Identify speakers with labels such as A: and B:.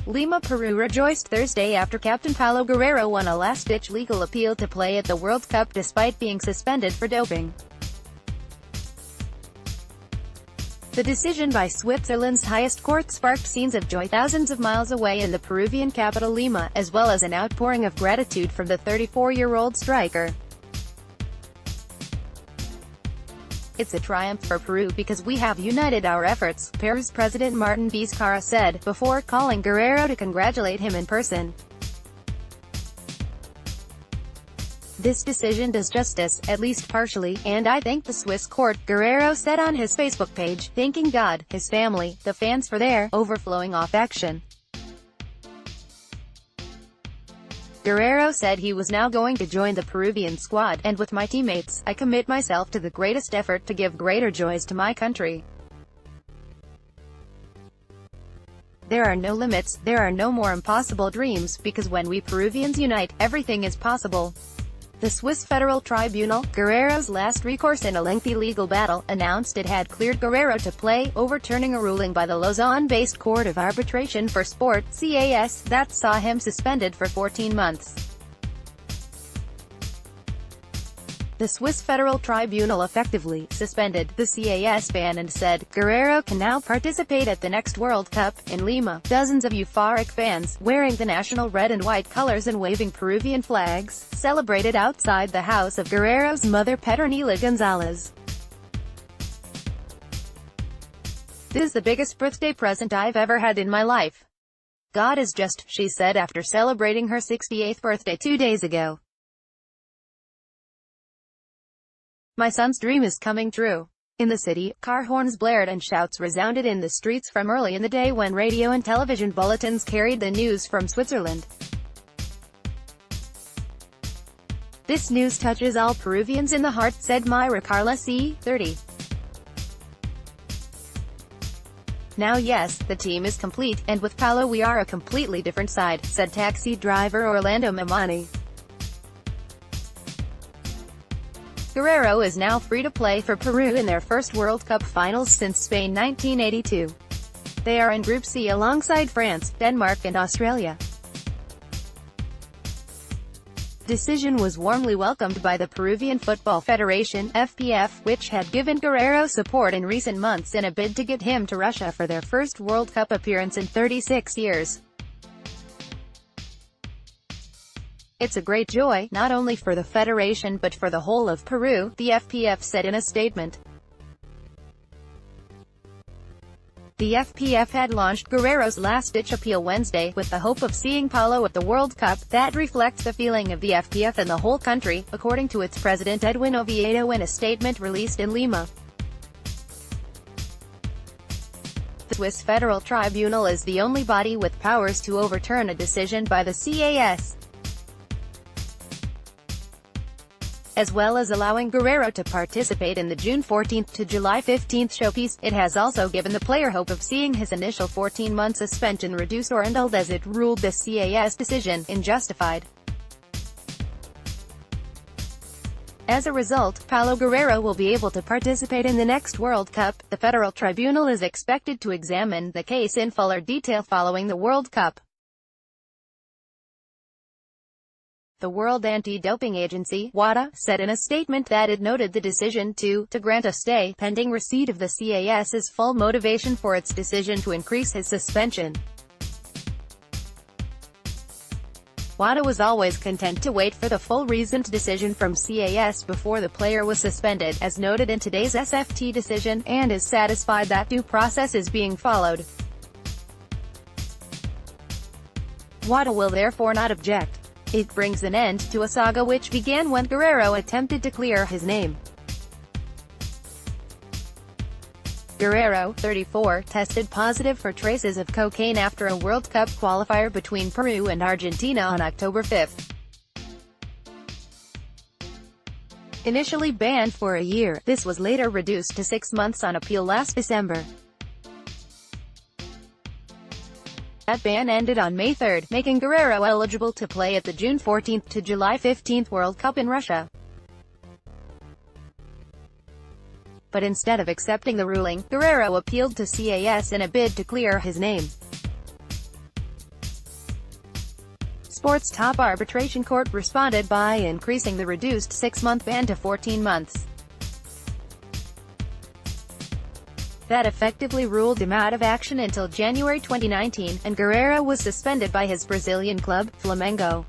A: Lima-Peru rejoiced Thursday after Captain Paolo Guerrero won a last-ditch legal appeal to play at the World Cup despite being suspended for doping. The decision by Switzerland's highest court sparked scenes of joy thousands of miles away in the Peruvian capital Lima, as well as an outpouring of gratitude from the 34-year-old striker. "It's a triumph for Peru because we have united our efforts," Peru's President Martin Vizcarra said, before calling Guerrero to congratulate him in person. "This decision does justice, at least partially, and I thank the Swiss court," Guerrero said on his Facebook page, thanking God, his family, the fans for their overflowing affection. Guerrero said he was now going to join the Peruvian squad, and with my teammates, I commit myself to the greatest effort to give greater joys to my country. There are no limits, there are no more impossible dreams, because when we Peruvians unite, everything is possible. The Swiss Federal Tribunal, Guerrero's last recourse in a lengthy legal battle, announced it had cleared Guerrero to play, overturning a ruling by the Lausanne-based Court of Arbitration for Sport (CAS) that saw him suspended for 14 months. The Swiss Federal Tribunal effectively suspended the CAS ban and said, Guerrero can now participate at the next World Cup, in Lima. Dozens of euphoric fans, wearing the national red and white colors and waving Peruvian flags, celebrated outside the house of Guerrero's mother Petronila Gonzalez. "This is the biggest birthday present I've ever had in my life. God is just," she said after celebrating her 68th birthday 2 days ago. "My son's dream is coming true." In the city, car horns blared and shouts resounded in the streets from early in the day when radio and television bulletins carried the news from Switzerland. "This news touches all Peruvians in the heart," said Myra Carla C. 30. "Now yes, the team is complete, and with Paolo we are a completely different side," said taxi driver Orlando Mamani. Guerrero is now free to play for Peru in their first World Cup finals since Spain 1982. They are in Group C alongside France, Denmark and Australia. The decision was warmly welcomed by the Peruvian Football Federation (FPF), which had given Guerrero support in recent months in a bid to get him to Russia for their first World Cup appearance in 36 years. "It's a great joy, not only for the federation but for the whole of Peru," the FPF said in a statement. The FPF had launched Guerrero's last-ditch appeal Wednesday, with the hope of seeing Paolo at the World Cup. That reflects the feeling of the FPF and the whole country, according to its president Edwin Oviedo in a statement released in Lima. The Swiss Federal Tribunal is the only body with powers to overturn a decision by the CAS. As well as allowing Guerrero to participate in the June 14 to July 15 showpiece, it has also given the player hope of seeing his initial 14-month suspension reduced or annulled, as it ruled the CAS decision unjustified. As a result, Paolo Guerrero will be able to participate in the next World Cup. The Federal Tribunal is expected to examine the case in fuller detail following the World Cup. The World Anti-Doping Agency (WADA) said in a statement that it noted the decision to grant a stay, pending receipt of the CAS's full motivation for its decision to increase his suspension. WADA was always content to wait for the full reasoned decision from CAS before the player was suspended, as noted in today's SFT decision, and is satisfied that due process is being followed. WADA will therefore not object. It brings an end to a saga which began when Guerrero attempted to clear his name. Guerrero, 34, tested positive for traces of cocaine after a World Cup qualifier between Peru and Argentina on October 5. Initially banned for a year, this was later reduced to 6 months on appeal last December. That ban ended on May 3, making Guerrero eligible to play at the June 14 to July 15 World Cup in Russia. But instead of accepting the ruling, Guerrero appealed to CAS in a bid to clear his name. sport's top arbitration court responded by increasing the reduced 6-month ban to 14 months. That effectively ruled him out of action until January 2019, and Guerrero was suspended by his Brazilian club, Flamengo.